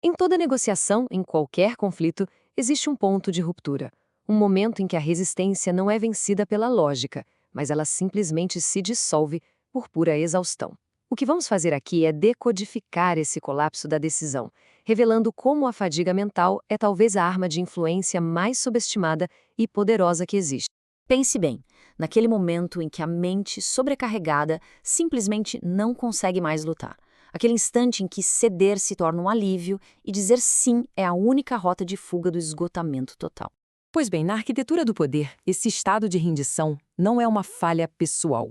Em toda negociação, em qualquer conflito, existe um ponto de ruptura. Um momento em que a resistência não é vencida pela lógica, mas ela simplesmente se dissolve por pura exaustão. O que vamos fazer aqui é decodificar esse colapso da decisão, revelando como a fadiga mental é talvez a arma de influência mais subestimada e poderosa que existe. Pense bem, naquele momento em que a mente sobrecarregada simplesmente não consegue mais lutar. Aquele instante em que ceder se torna um alívio e dizer sim é a única rota de fuga do esgotamento total. Pois bem, na arquitetura do poder, esse estado de rendição não é uma falha pessoal.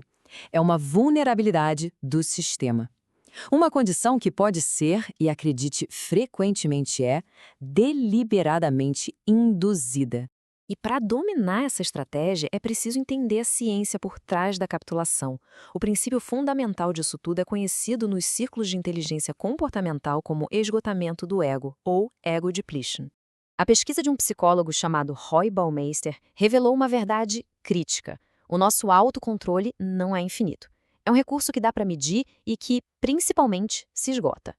É uma vulnerabilidade do sistema. Uma condição que pode ser, e acredite frequentemente é, deliberadamente induzida. E para dominar essa estratégia, é preciso entender a ciência por trás da capitulação. O princípio fundamental disso tudo é conhecido nos círculos de inteligência comportamental como esgotamento do ego, ou ego depletion. A pesquisa de um psicólogo chamado Roy Baumeister revelou uma verdade crítica. O nosso autocontrole não é infinito. É um recurso que dá para medir e que, principalmente, se esgota.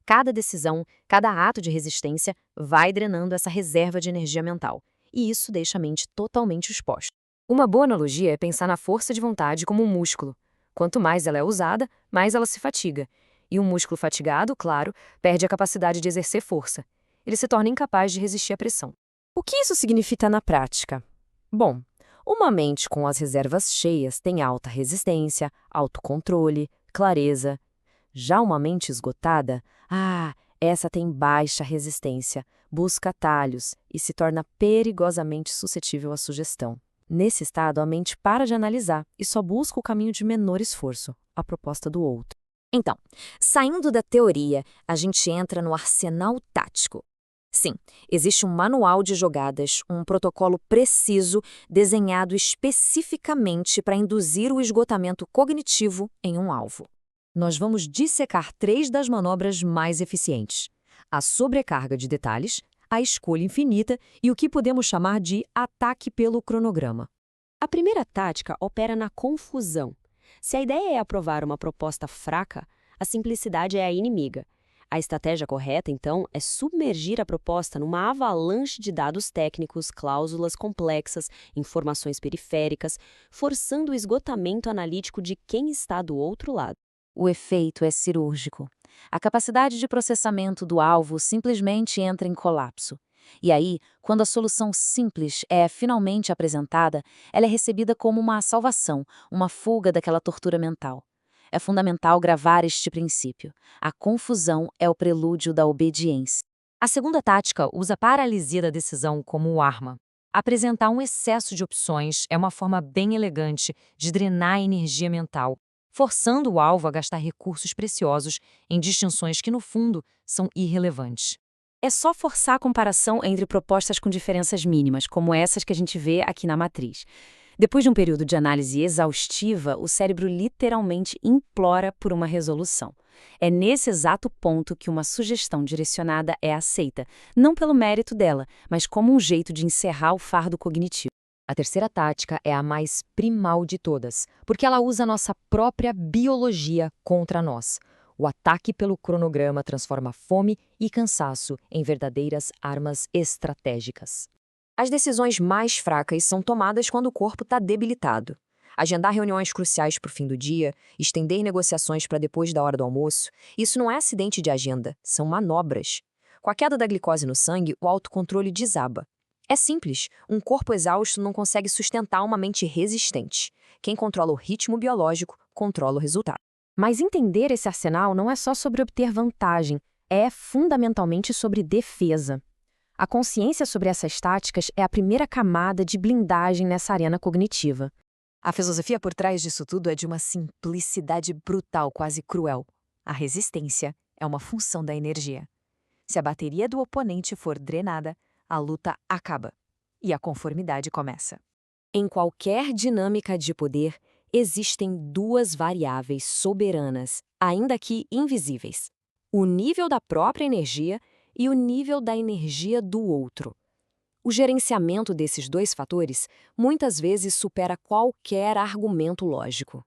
Cada decisão, cada ato de resistência vai drenando essa reserva de energia mental. E isso deixa a mente totalmente exposta. Uma boa analogia é pensar na força de vontade como um músculo. Quanto mais ela é usada, mais ela se fatiga. E um músculo fatigado, claro, perde a capacidade de exercer força. Ele se torna incapaz de resistir à pressão. O que isso significa na prática? Bom, uma mente com as reservas cheias tem alta resistência, autocontrole, clareza. Já uma mente esgotada, essa tem baixa resistência, busca atalhos e se torna perigosamente suscetível à sugestão. Nesse estado, a mente para de analisar e só busca o caminho de menor esforço, a proposta do outro. Então, saindo da teoria, a gente entra no arsenal tático. Sim, existe um manual de jogadas, um protocolo preciso desenhado especificamente para induzir o esgotamento cognitivo em um alvo. Nós vamos dissecar 3 das manobras mais eficientes: a sobrecarga de detalhes, a escolha infinita e o que podemos chamar de ataque pelo cronograma. A primeira tática opera na confusão. Se a ideia é aprovar uma proposta fraca, a simplicidade é a inimiga. A estratégia correta, então, é submergir a proposta numa avalanche de dados técnicos, cláusulas complexas, informações periféricas, forçando o esgotamento analítico de quem está do outro lado. O efeito é cirúrgico. A capacidade de processamento do alvo simplesmente entra em colapso. E aí, quando a solução simples é finalmente apresentada, ela é recebida como uma salvação, uma fuga daquela tortura mental. É fundamental gravar este princípio. A confusão é o prelúdio da obediência. A segunda tática usa a paralisia da decisão como arma. Apresentar um excesso de opções é uma forma bem elegante de drenar a energia mental, forçando o alvo a gastar recursos preciosos em distinções que, no fundo, são irrelevantes. É só forçar a comparação entre propostas com diferenças mínimas, como essas que a gente vê aqui na matriz. Depois de um período de análise exaustiva, o cérebro literalmente implora por uma resolução. É nesse exato ponto que uma sugestão direcionada é aceita, não pelo mérito dela, mas como um jeito de encerrar o fardo cognitivo. A terceira tática é a mais primal de todas, porque ela usa a nossa própria biologia contra nós. O ataque pelo cronograma transforma fome e cansaço em verdadeiras armas estratégicas. As decisões mais fracas são tomadas quando o corpo está debilitado. Agendar reuniões cruciais para o fim do dia, estender negociações para depois da hora do almoço, isso não é acidente de agenda, são manobras. Com a queda da glicose no sangue, o autocontrole desaba. É simples, um corpo exausto não consegue sustentar uma mente resistente. Quem controla o ritmo biológico, controla o resultado. Mas entender esse arsenal não é só sobre obter vantagem, é fundamentalmente sobre defesa. A consciência sobre essas táticas é a primeira camada de blindagem nessa arena cognitiva. A filosofia por trás disso tudo é de uma simplicidade brutal, quase cruel. A resistência é uma função da energia. Se a bateria do oponente for drenada, a luta acaba e a conformidade começa. Em qualquer dinâmica de poder, existem 2 variáveis soberanas, ainda que invisíveis: o nível da própria energia e o nível da energia do outro. O gerenciamento desses 2 fatores muitas vezes supera qualquer argumento lógico.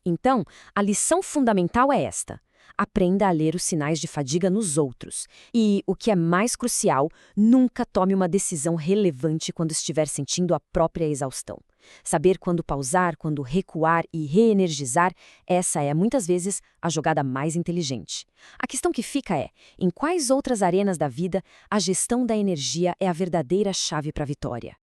Então, a lição fundamental é esta: Aprenda a ler os sinais de fadiga nos outros. E, o que é mais crucial, nunca tome uma decisão relevante quando estiver sentindo a própria exaustão. Saber quando pausar, quando recuar e reenergizar, essa é, muitas vezes, a jogada mais inteligente. A questão que fica é, em quais outras arenas da vida a gestão da energia é a verdadeira chave para a vitória?